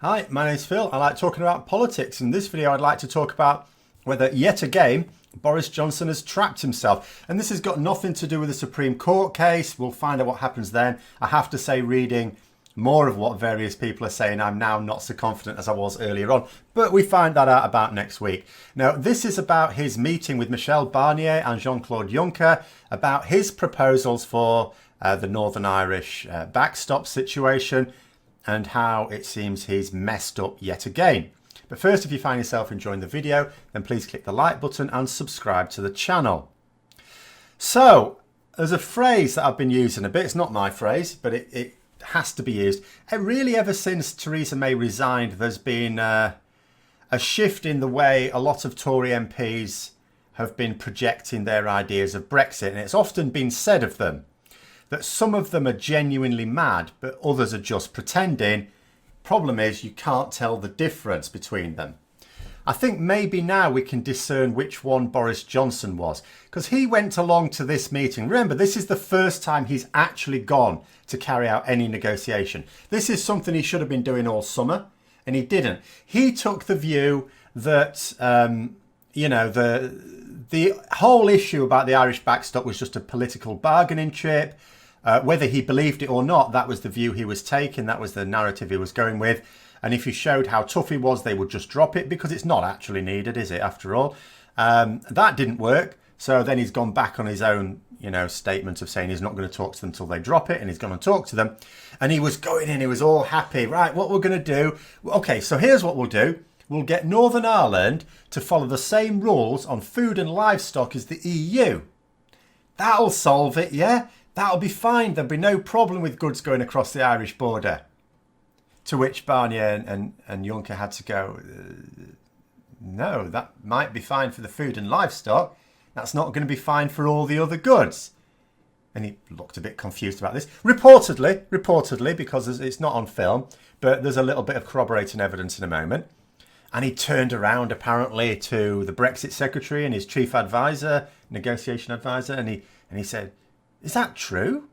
Hi, my name's Phil. I like talking about politics. In this video, I'd like to talk about whether, yet again, Boris Johnson has trapped himself. And this has got nothing to do with the Supreme Court case. We'll find out what happens then. I have to say, reading more of what various people are saying, I'm now not so confident as I was earlier on. But we find that out about next week. Now, this is about his meeting with Michel Barnier and Jean-Claude Juncker about his proposals for the Northern Irish backstop situation, and how it seems he's messed up yet again. But first, if you find yourself enjoying the video, then please click the like button and subscribe to the channel. So, there's a phrase that I've been using a bit. It's not my phrase, but it has to be used. And really, ever since Theresa May resigned, there's been a shift in the way a lot of Tory MPs have been projecting their ideas of Brexit. And it's often been said of them that some of them are genuinely mad, but others are just pretending. Problem is, you can't tell the difference between them. I think maybe now we can discern which one Boris Johnson was, because he went along to this meeting. Remember, this is the first time he's actually gone to carry out any negotiation. This is something he should have been doing all summer, and he didn't. He took the view that, the whole issue about the Irish backstop was just a political bargaining chip. Whether he believed it or not, that was the view he was taking. That was the narrative he was going with. And if he showed how tough he was, they would just drop it because it's not actually needed, is it, after all? That didn't work. So then he's gone back on his own, statement of saying he's not going to talk to them until they drop it. And he's going to talk to them. And he was going in, he was all happy. Right, what we're going to do. OK, so here's what we'll do. We'll get Northern Ireland to follow the same rules on food and livestock as the EU. That'll solve it, yeah? That'll be fine. There'll be no problem with goods going across the Irish border. To which Barnier and Juncker had to go, no, that might be fine for the food and livestock. That's not going to be fine for all the other goods. And he looked a bit confused about this. Reportedly, because it's not on film, but there's a little bit of corroborating evidence in a moment. And he turned around apparently to the Brexit secretary and his chief advisor, negotiation advisor, and he said, is that true?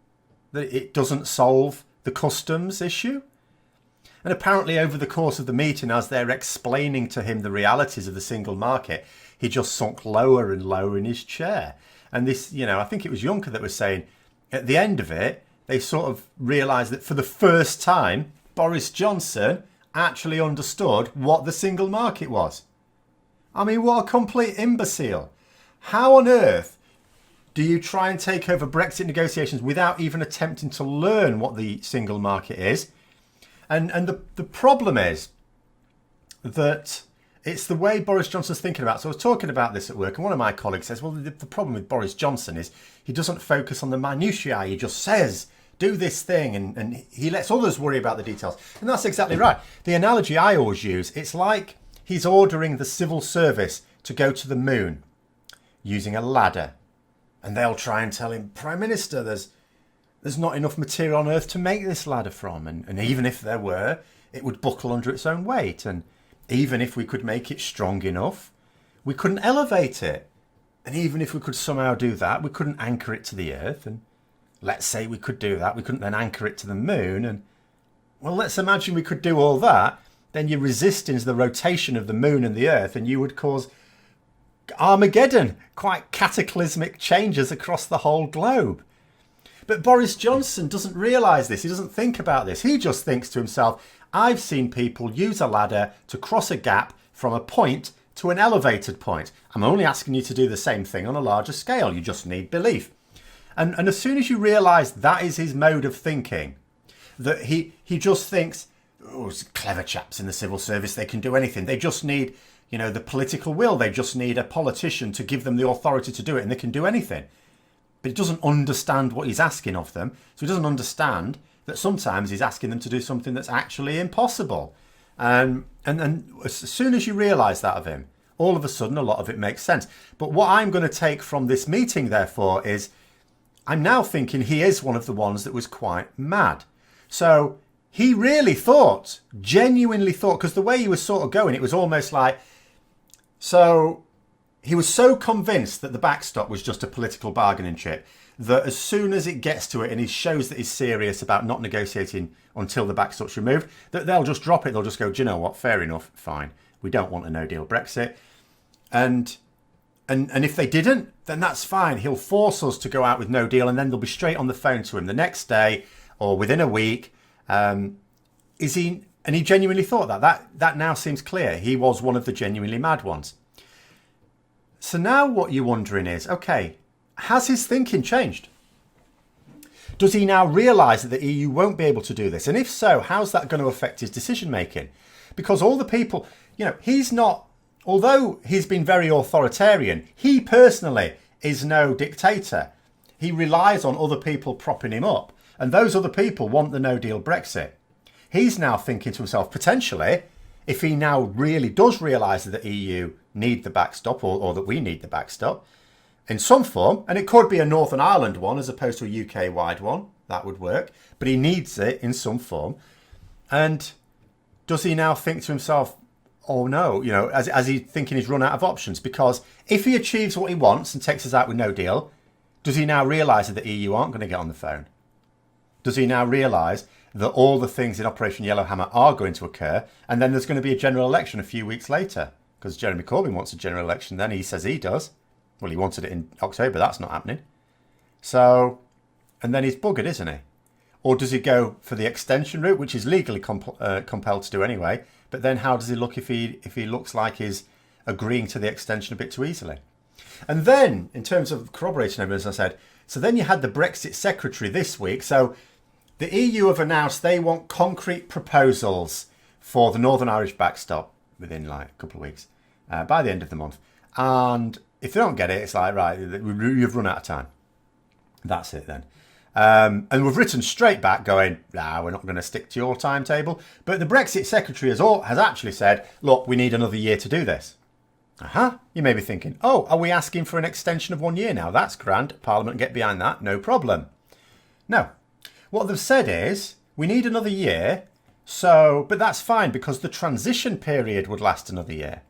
That it doesn't solve the customs issue? And apparently over the course of the meeting, as they're explaining to him the realities of the single market, he just sunk lower and lower in his chair. And this, I think it was Juncker that was saying, at the end of it, they sort of realised that for the first time, Boris Johnson actually understood what the single market was. I mean, what a complete imbecile. How on earth do you try and take over Brexit negotiations without even attempting to learn what the single market is? And the problem is that it's the way Boris Johnson's thinking about it. So I was talking about this at work, and one of my colleagues says, well, the problem with Boris Johnson is he doesn't focus on the minutiae. He just says, do this thing, and he lets others worry about the details. And that's exactly right. The analogy I always use, it's like he's ordering the civil service to go to the moon using a ladder. And they'll try and tell him, Prime Minister, there's not enough material on Earth to make this ladder from. And even if there were, it would buckle under its own weight. And even if we could make it strong enough, we couldn't elevate it. And even if we could somehow do that, we couldn't anchor it to the Earth. And let's say we could do that, we couldn't then anchor it to the moon. And well, let's imagine we could do all that. Then you're resisting the rotation of the moon and the Earth, and you would cause Armageddon, quite cataclysmic changes across the whole globe. But Boris Johnson doesn't realise this. He doesn't think about this. He just thinks to himself, I've seen people use a ladder to cross a gap from a point to an elevated point. I'm only asking you to do the same thing on a larger scale. You just need belief. And as soon as you realise that is his mode of thinking, that he just thinks, oh, clever chaps in the civil service, they can do anything. They just need the political will. They just need a politician to give them the authority to do it, and they can do anything. But he doesn't understand what he's asking of them. So he doesn't understand that sometimes he's asking them to do something that's actually impossible. And as soon as you realise that of him, all of a sudden, a lot of it makes sense. But what I'm going to take from this meeting, therefore, is I'm now thinking he is one of the ones that was quite mad. So he really thought, genuinely thought, because the way he was sort of going, it was almost like, so he was so convinced that the backstop was just a political bargaining chip that as soon as it gets to it and he shows that he's serious about not negotiating until the backstop's removed, that they'll just drop it. They'll just go, do you know what? Fair enough. Fine. We don't want a no-deal Brexit. And if they didn't, then that's fine. He'll force us to go out with no deal, and then they'll be straight on the phone to him the next day or within a week. Is he? And he genuinely thought that now seems clear. He was one of the genuinely mad ones. So now what you're wondering is, okay, has his thinking changed? Does he now realise that the EU won't be able to do this? And if so, how's that going to affect his decision making? Because all the people, he's not, although he's been very authoritarian, he personally is no dictator. He relies on other people propping him up. And those other people want the no-deal Brexit. He's now thinking to himself, potentially, if he now really does realise that the EU need the backstop or that we need the backstop in some form, and it could be a Northern Ireland one as opposed to a UK-wide one, that would work, but he needs it in some form. And does he now think to himself, oh no, as he's thinking he's run out of options? Because if he achieves what he wants and takes us out with no deal, does he now realise that the EU aren't going to get on the phone? Does he now realise that all the things in Operation Yellowhammer are going to occur, and then there's going to be a general election a few weeks later? Because Jeremy Corbyn wants a general election then, he says he does. Well, he wanted it in October, that's not happening. So, and then he's buggered, isn't he? Or does he go for the extension route, which is legally compelled to do anyway? But then how does he look if he looks like he's agreeing to the extension a bit too easily? And then, in terms of corroborating evidence, I said, so then you had the Brexit Secretary this week. So the EU have announced they want concrete proposals for the Northern Irish backstop within like a couple of weeks, by the end of the month. And if they don't get it, it's like, right, you've run out of time. That's it then. And we've written straight back going, nah, we're not going to stick to your timetable. But the Brexit Secretary has actually said, look, we need another year to do this. You may be thinking, oh, are we asking for an extension of 1 year now? That's grand. Parliament get behind that. No problem. No. What they've said is, we need another year. But that's fine because the transition period would last another year.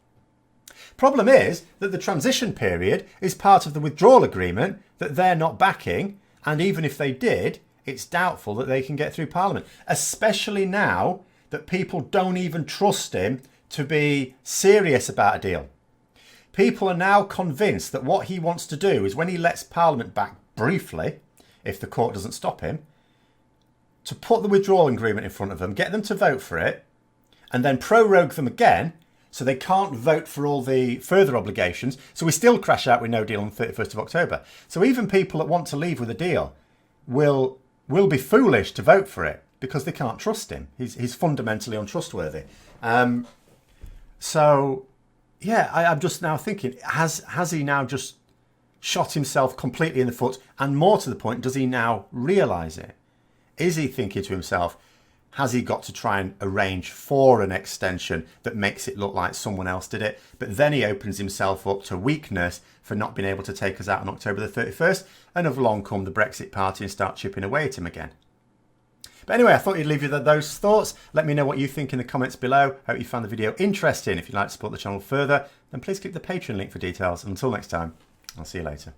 Problem is that the transition period is part of the withdrawal agreement that they're not backing. And even if they did, it's doubtful that they can get through Parliament, especially now that people don't even trust him to be serious about a deal. People are now convinced that what he wants to do is when he lets Parliament back briefly, if the court doesn't stop him, to put the withdrawal agreement in front of them, get them to vote for it, and then prorogue them again so they can't vote for all the further obligations. So we still crash out with no deal on the 31st of October. So even people that want to leave with a deal will be foolish to vote for it because they can't trust him. He's fundamentally untrustworthy. So, yeah, I'm just now thinking, has he now just shot himself completely in the foot? And more to the point, does he now realise it? Is he thinking to himself, has he got to try and arrange for an extension that makes it look like someone else did it? But then he opens himself up to weakness for not being able to take us out on October the 31st. And along come the Brexit Party and start chipping away at him again. But anyway, I thought you'd leave you those thoughts. Let me know what you think in the comments below. Hope you found the video interesting. If you'd like to support the channel further, then please click the Patreon link for details. And until next time, I'll see you later.